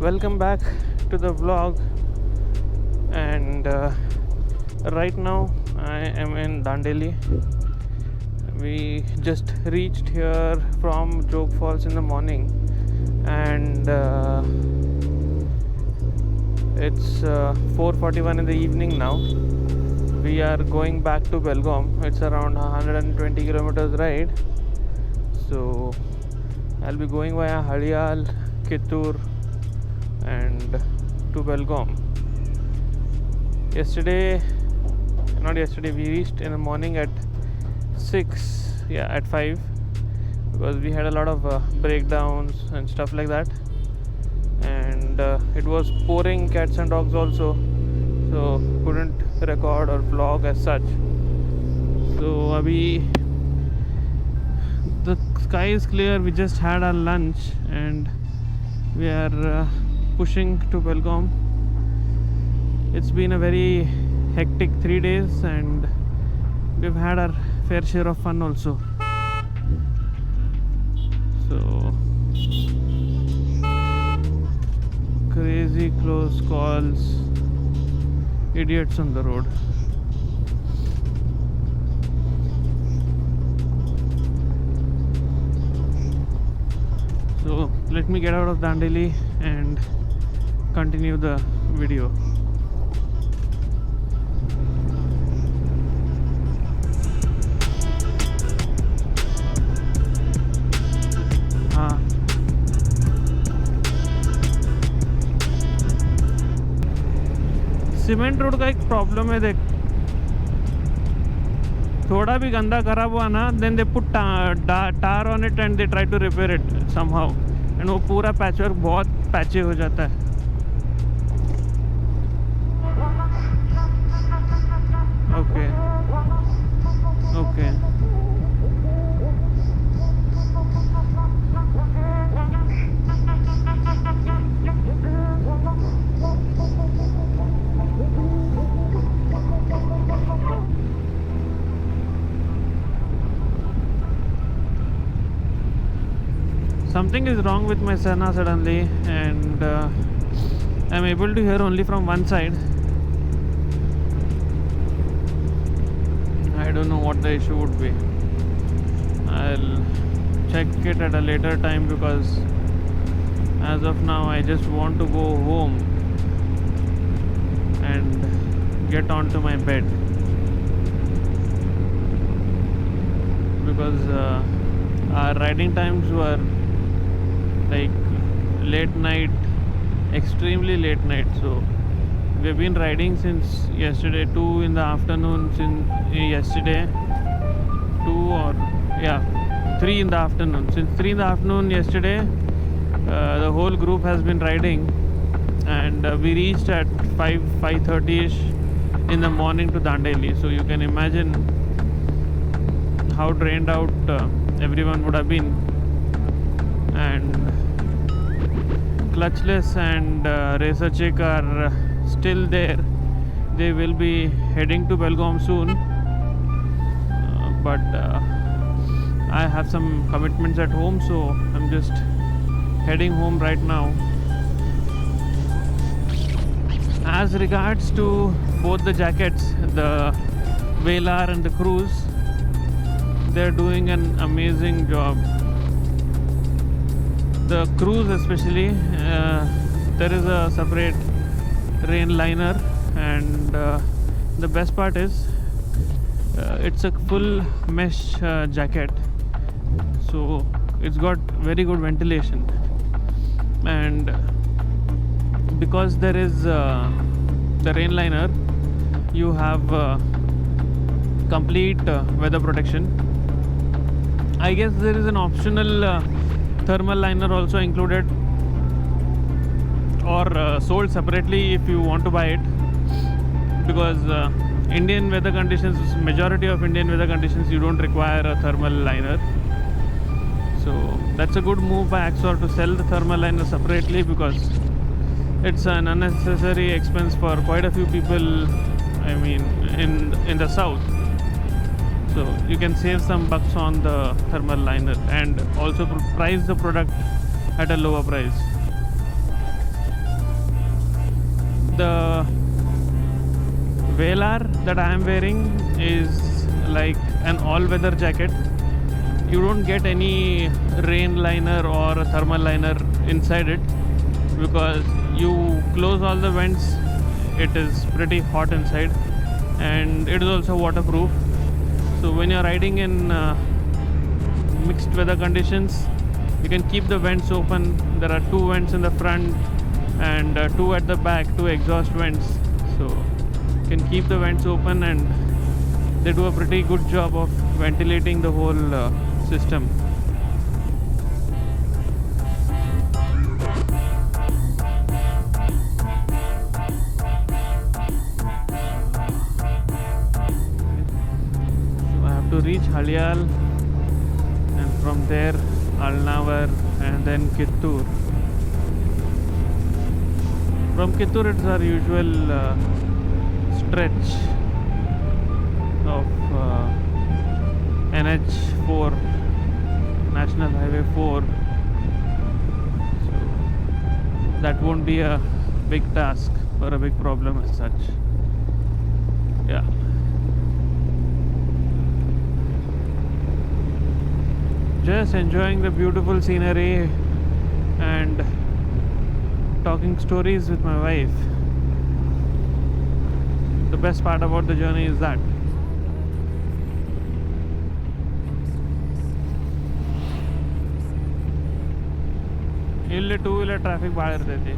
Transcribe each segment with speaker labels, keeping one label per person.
Speaker 1: Welcome back to the vlog. And right now I am in Dandeli. We just reached here from Jog Falls in the morning, and it's 4:41 in the evening now. We are going back to Belgaum. It's around 120 kilometers ride. So I'll be going via Hadial, Kittur, and to Belgaum. We reached in the morning at 5, because we had a lot of breakdowns and stuff like that, and it was pouring cats and dogs also, so couldn't record or vlog as such. So abhi the sky is clear. We just had our lunch and we are pushing to Belgaum. It's been a very hectic 3 days, and we've had our fair share of fun also. So crazy close calls, idiots on the road. So let me get out of Dandeli and continue the video. हाँ, cement road का एक problem है देख, थोड़ा भी गंदा खराब हुआ ना, then they put tar on it and they try to repair it somehow, and वो पूरा पैचवर्क बहुत पैचे हो जाता है. Okay okay Something is wrong with my Sena suddenly, and I'm able to hear only from one side. I don't know what the issue would be. I'll check it at a later time, because as of now I just want to go home and get onto my bed, because our riding times were like late night, extremely late night. So we've been riding since yesterday 2 in the afternoon, since yesterday 3 in the afternoon. Since 3 in the afternoon yesterday, the whole group has been riding, and we reached at 5:30ish in the morning to Dandeli. So you can imagine how drained out everyone would have been. And Clutchless and Racer Chick are still there. They will be heading to Belgaum soon, but I have some commitments at home, so I'm just heading home right now. As regards to both the jackets, the Velar and the Cruise, they're doing an amazing job. The Cruise especially, there is a separate rain liner, and the best part is it's a full mesh jacket, so it's got very good ventilation. And because there is the rain liner, you have complete weather protection. I guess there is an optional thermal liner also included, or sold separately if you want to buy it, because Indian weather conditions, majority of Indian weather conditions, you don't require a thermal liner. So that's a good move by Axor to sell the thermal liner separately, because it's an unnecessary expense for quite a few people, I mean, in the south. So you can save some bucks on the thermal liner and also price the product at a lower price. the Velar that I am wearing is like an all-weather jacket. You don't get any rain liner or a thermal liner inside it because you close all the vents. It is pretty hot inside, and it is also waterproof. So when you're riding in mixed weather conditions, you can keep the vents open. There are 2 vents in the front and 2 at the back, 2 exhaust vents. So you can keep the vents open, and they do a pretty good job of ventilating the whole system. So I have to reach Halial, and from there Alnavar, and then Kittur. From Kittur it's our usual stretch of NH4, National Highway 4. So that won't be a big task or a big problem as such. Yeah. Just enjoying the beautiful scenery and talking stories with my wife. The best part about the journey is that. ಇಲ್ಲಿ 2-wheeler traffic ಭಾಳ ಇರ್ತೈತಿ.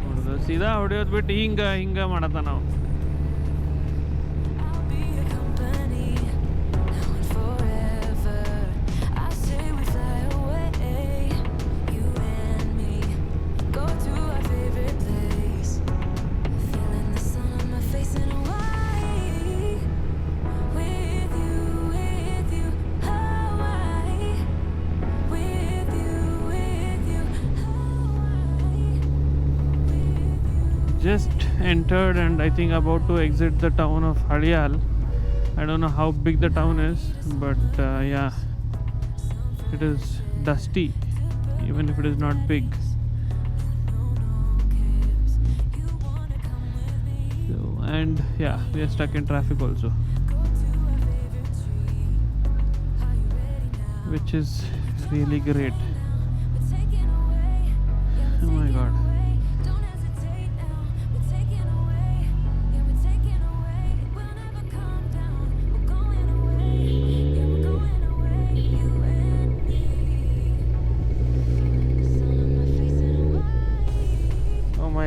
Speaker 1: ನೋಡಿದ ಸೀದಾ ಹೊಡಿಯೋದು ಬಿಟ್ಟು ಹಿಂಗೆ ಮಾಡತ್ತ ನಾವು. Just entered and I think about to exit the town of Halial. I don't know how big the town is, but yeah, it is dusty even if it is not big. So, and yeah, we are stuck in traffic also, which is really great. Oh my god.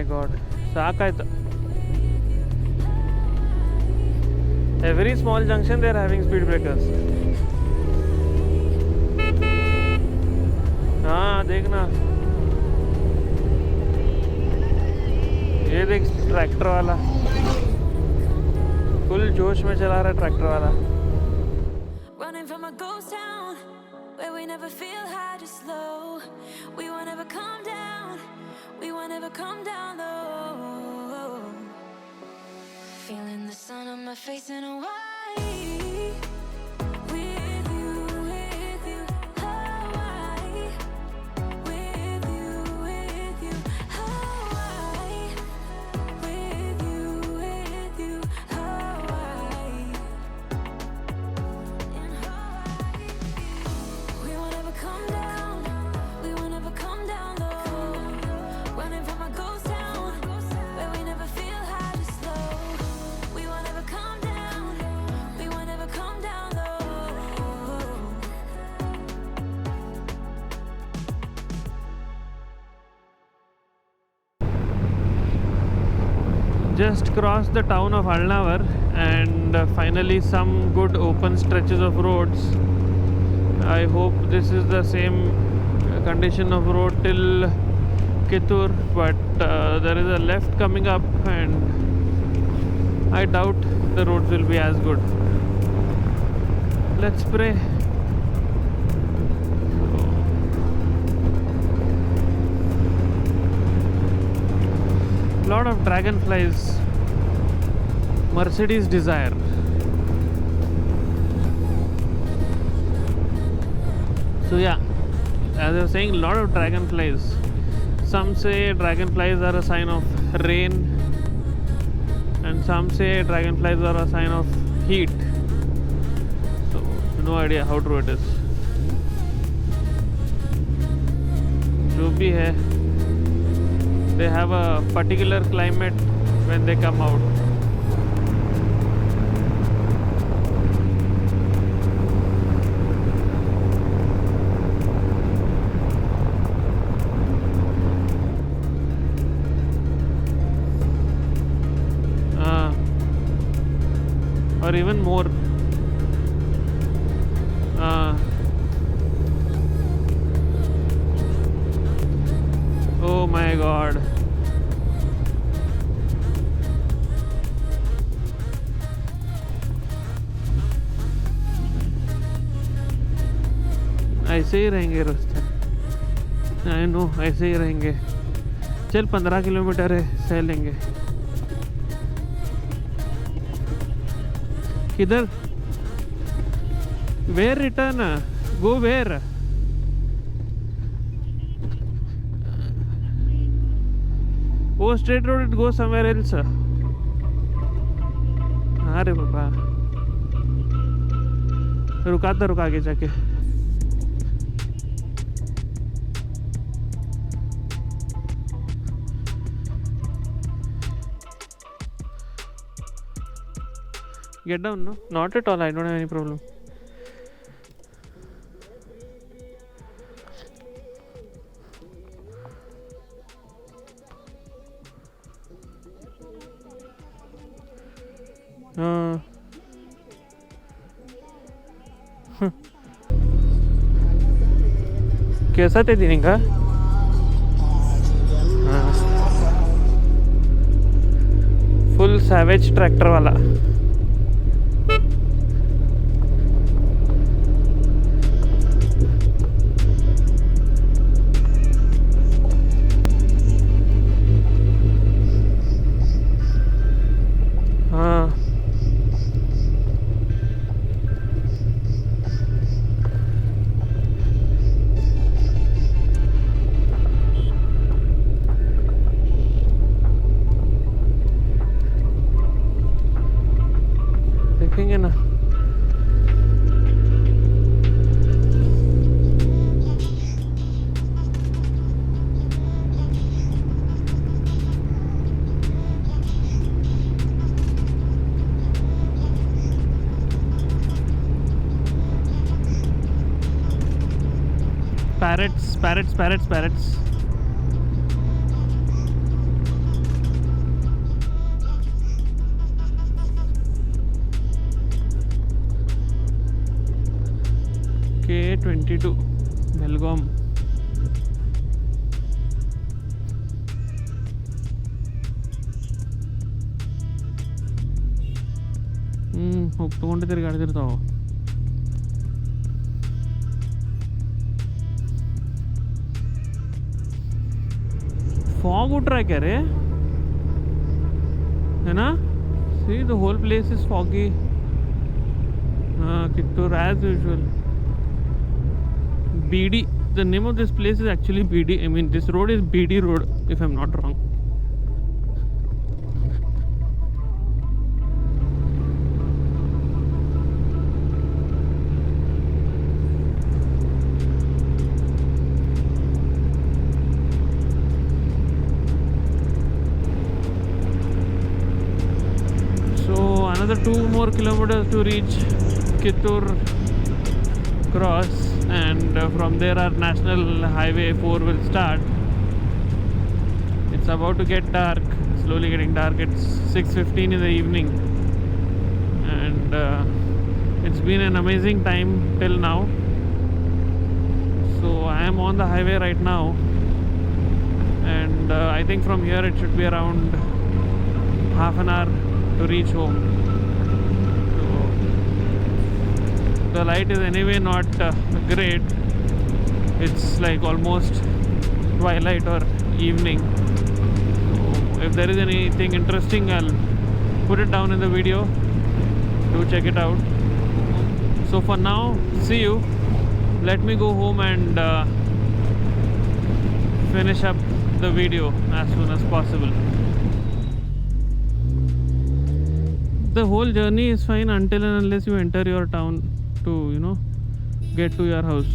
Speaker 1: God, ಸಾಕಾಯ್ತು. Every small junction they are having speed breakers. हाँ देखना, ये देख tractor वाला full जोश में चला रहा है ट्रैक्टर वाला.
Speaker 2: Running from a ghost town where we never feel high, just low. We won't ever come down. We won't ever come down low. Feeling the sun on my face in Hawaii. With you, Hawaii. With you, Hawaii. With you, Hawaii. In Hawaii. We won't ever come down. We won't ever come down low. Running from a ghost town where we never feel high, just low. We won't ever come down. We won't ever come down low.
Speaker 1: Just crossed the town of Alnavar and finally some good open stretches of roads. I hope this is the same condition of road till Kittur, but there is a left coming up and I doubt the roads will be as good. Let's pray. Lot of dragonflies. Mercedes Desire. So yeah, as I was saying, a lot of dragonflies. Some say dragonflies are a sign of rain, and some say dragonflies are a sign of heat. So no idea how true it is. जो भी है, they have a particular climate when they come out. Or even more. Oh my god. ऐसे ही रहेंगे रास्ते, I know, ऐसे ही रहेंगे. चल 15 kilometre है, सह लेंगे. किधर? Where return? Go where? वो straight road, it go somewhere else. अरे बाबा, रुका आगे जाके. Get down, no? Not at all, I don't have any problem. कैसा ते दिन का? फुल सैवेज ट्रैक्टर वाला. देखेंगे ना. पैरेट्स. K22 बेलगाम. ಹೋಗ್ತಗೊಂಡು ತಿರುಗಾಡ್ತಿರ್ತಾವ. फॉग उठ रहा है क्या रे? है ना? See, the whole place is foggy. Kittur as usual. BD. The name of this place is actually BD. I mean, this road is BD Road, if I'm not wrong. Another 2 more kilometers to reach Kittur cross, and from there our National Highway 4 will start. It's about to get dark, slowly getting dark. It's 6:15 in the evening, and it's been an amazing time till now. So I am on the highway right now, and I think from here it should be around half an hour to reach home. The light is anyway not great. It's like almost twilight or evening. So if there is anything interesting, I'll put it down in the video. Do check it out. So for now, see you. let me go home and finish up the video as soon as possible. The whole journey is fine until and unless you enter your town to, you know, get to your house.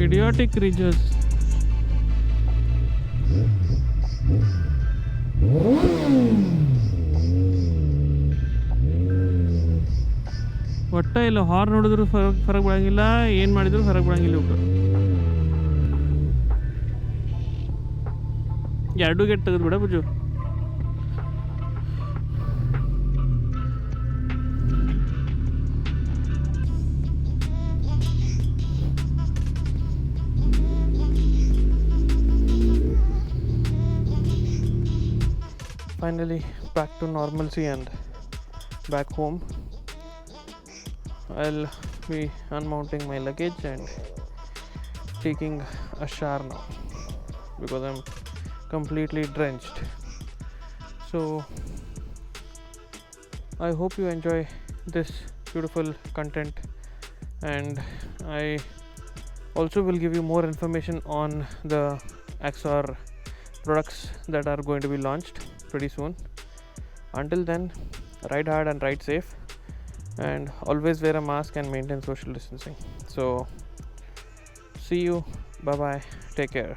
Speaker 1: Idiotic creatures. ಒಟ್ಟ ಇಲ್ಲ horn ನೋಡಿದ್ರು ಫರಕ್ ಬೀಳಂಗಿಲ್ಲ, ಏನು ಮಾಡಿದ್ರು ಫರಕ್ ಬೀಳಂಗಿಲ್ಲ ಇವಕ್ಕೆ. ಎರಡು gate ತೆಗೆದು ಬಿಡ ಬುಜು. Finally back to normalcy and back home. I'll be unmounting my luggage and taking a shower now because I'm completely drenched. So I hope you enjoy this beautiful content, and I also will give you more information on the Axor products that are going to be launched pretty soon. Until then, ride hard and ride safe, and always wear a mask and maintain social distancing. So see you, bye bye, take care.